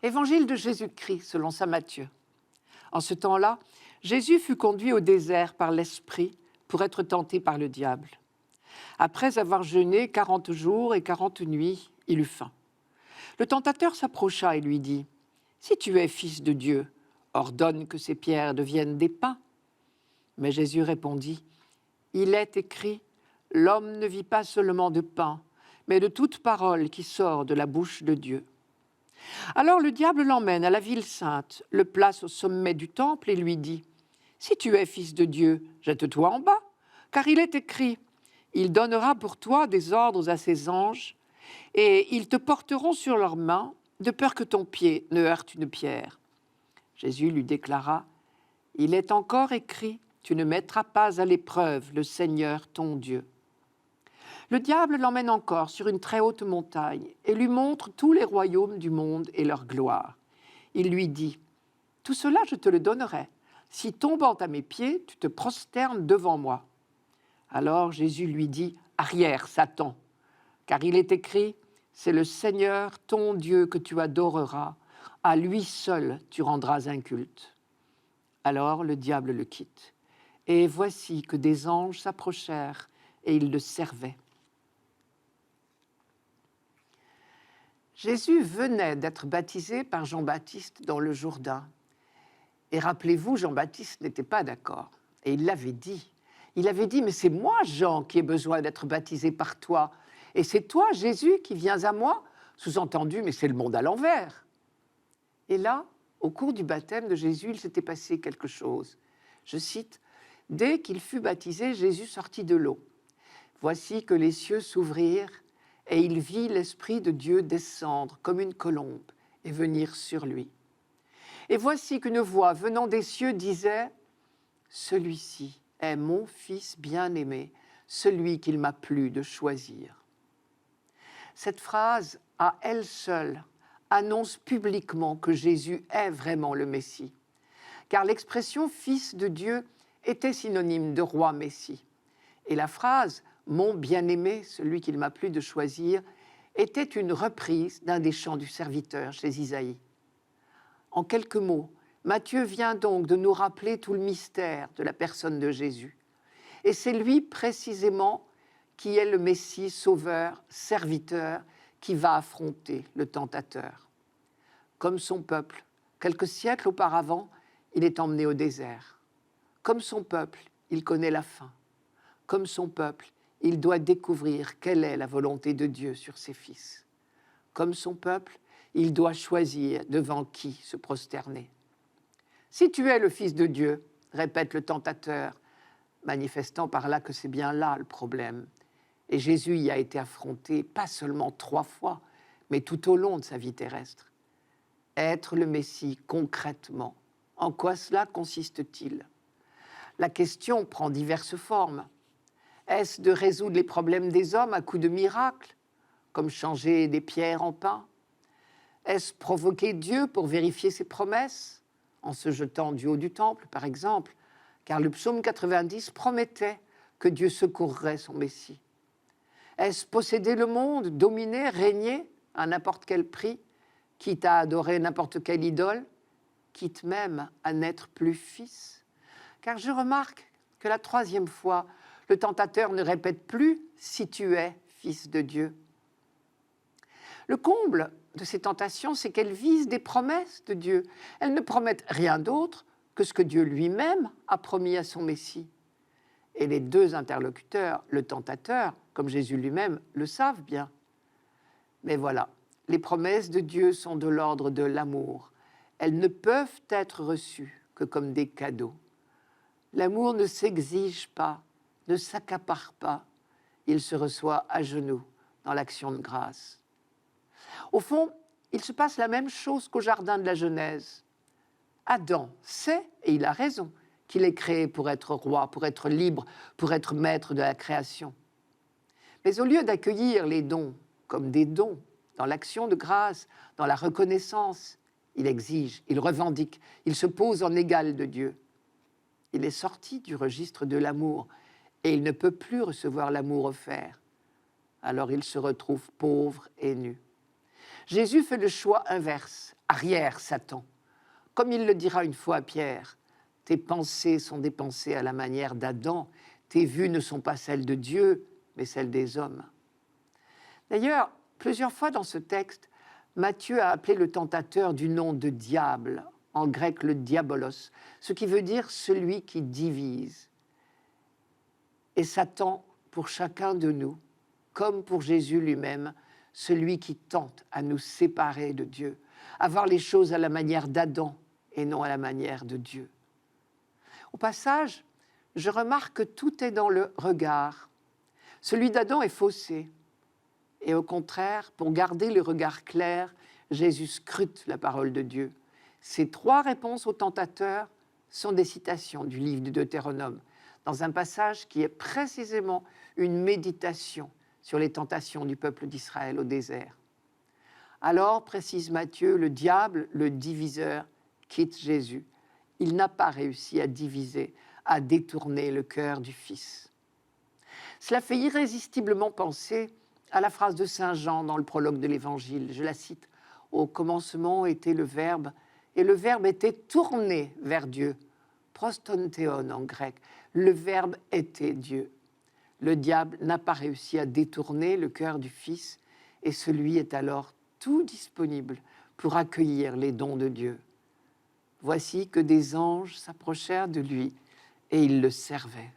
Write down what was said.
Évangile de Jésus-Christ selon saint Matthieu. En ce temps-là, Jésus fut conduit au désert par l'Esprit pour être tenté par le diable. Après avoir jeûné 40 jours et 40 nuits, il eut faim. Le tentateur s'approcha et lui dit : « Si tu es fils de Dieu, ordonne que ces pierres deviennent des pains. » Mais Jésus répondit : « Il est écrit : l'homme ne vit pas seulement de pain, mais de toute parole qui sort de la bouche de Dieu. » Alors le diable l'emmène à la ville sainte, le place au sommet du temple et lui dit : « Si tu es fils de Dieu, jette-toi en bas, car il est écrit : il donnera pour toi des ordres à ses anges, et ils te porteront sur leurs mains, de peur que ton pied ne heurte une pierre. » Jésus lui déclara : « Il est encore écrit : tu ne mettras pas à l'épreuve le Seigneur ton Dieu. » Le diable l'emmène encore sur une très haute montagne et lui montre tous les royaumes du monde et leur gloire. Il lui dit : « Tout cela, je te le donnerai, si tombant à mes pieds, tu te prosternes devant moi. » Alors Jésus lui dit : « Arrière, Satan, car il est écrit : c'est le Seigneur ton Dieu que tu adoreras, à lui seul tu rendras un culte. » Alors le diable le quitte. Et voici que des anges s'approchèrent et ils le servaient. Jésus venait d'être baptisé par Jean-Baptiste dans le Jourdain. Et rappelez-vous, Jean-Baptiste n'était pas d'accord. Et il l'avait dit. Il avait dit : « Mais c'est moi, Jean, qui ai besoin d'être baptisé par toi. Et c'est toi, Jésus, qui viens à moi ?» Sous-entendu, mais c'est le monde à l'envers. Et là, au cours du baptême de Jésus, il s'était passé quelque chose. Je cite : « Dès qu'il fut baptisé, Jésus sortit de l'eau. Voici que les cieux s'ouvrirent, et il vit l'Esprit de Dieu descendre comme une colombe et venir sur lui. Et voici qu'une voix venant des cieux disait : celui-ci est mon Fils bien-aimé, celui qu'il m'a plu de choisir. » Cette phrase, à elle seule, annonce publiquement que Jésus est vraiment le Messie, car l'expression « Fils de Dieu » était synonyme de roi Messie. Et la phrase « Mon bien-aimé, celui qu'il m'a plu de choisir » était une reprise d'un des chants du serviteur chez Isaïe. En quelques mots, Matthieu vient donc de nous rappeler tout le mystère de la personne de Jésus. Et c'est lui précisément qui est le Messie sauveur, serviteur, qui va affronter le tentateur. Comme son peuple, quelques siècles auparavant, il est emmené au désert. Comme son peuple, il connaît la faim. Comme son peuple, il doit découvrir quelle est la volonté de Dieu sur ses fils. Comme son peuple, il doit choisir devant qui se prosterner. « Si tu es le Fils de Dieu », répète le tentateur, manifestant par là que c'est bien là le problème. Et Jésus y a été affronté, pas seulement 3 fois, mais tout au long de sa vie terrestre. Être le Messie, concrètement, en quoi cela consiste-t-il ? La question prend diverses formes. Est-ce de résoudre les problèmes des hommes à coups de miracles, comme changer des pierres en pain ? Est-ce provoquer Dieu pour vérifier ses promesses, en se jetant du haut du temple, par exemple, car le psaume 90 promettait que Dieu secourrait son Messie ? Est-ce posséder le monde, dominer, régner à n'importe quel prix, quitte à adorer n'importe quelle idole, quitte même à n'être plus fils ? Car je remarque que la 3e fois, le tentateur ne répète plus « si tu es fils de Dieu ». Le comble de ces tentations, c'est qu'elles visent des promesses de Dieu. Elles ne promettent rien d'autre que ce que Dieu lui-même a promis à son Messie. Et les 2 interlocuteurs, le tentateur, comme Jésus lui-même, le savent bien. Mais voilà, les promesses de Dieu sont de l'ordre de l'amour. Elles ne peuvent être reçues que comme des cadeaux. L'amour ne s'exige pas, ne s'accapare pas, il se reçoit à genoux dans l'action de grâce. Au fond, il se passe la même chose qu'au jardin de la Genèse. Adam sait, et il a raison, qu'il est créé pour être roi, pour être libre, pour être maître de la création. Mais au lieu d'accueillir les dons comme des dons, dans l'action de grâce, dans la reconnaissance, il exige, il revendique, il se pose en égal de Dieu. Il est sorti du registre de l'amour et il ne peut plus recevoir l'amour offert. Alors il se retrouve pauvre et nu. Jésus fait le choix inverse, arrière Satan. Comme il le dira une fois à Pierre, tes pensées sont des pensées à la manière d'Adam, tes vues ne sont pas celles de Dieu, mais celles des hommes. D'ailleurs, plusieurs fois dans ce texte, Matthieu a appelé le tentateur du nom de diable, en grec le diabolos, ce qui veut dire celui qui divise. Et Satan, pour chacun de nous, comme pour Jésus lui-même, celui qui tente à nous séparer de Dieu, à voir les choses à la manière d'Adam et non à la manière de Dieu. Au passage, je remarque que tout est dans le regard. Celui d'Adam est faussé. Et au contraire, pour garder le regard clair, Jésus scrute la parole de Dieu. Ces 3 réponses au tentateur sont des citations du livre du Deutéronome, dans un passage qui est précisément une méditation sur les tentations du peuple d'Israël au désert. Alors, précise Matthieu, le diable, le diviseur, quitte Jésus. Il n'a pas réussi à diviser, à détourner le cœur du Fils. Cela fait irrésistiblement penser à la phrase de Saint Jean dans le prologue de l'Évangile. Je la cite. « Au commencement était le Verbe, et le Verbe était tourné vers Dieu. » Prostontheon en grec. Le Verbe était Dieu. Le diable n'a pas réussi à détourner le cœur du Fils, et celui est alors tout disponible pour accueillir les dons de Dieu. Voici que des anges s'approchèrent de lui, et ils le servaient.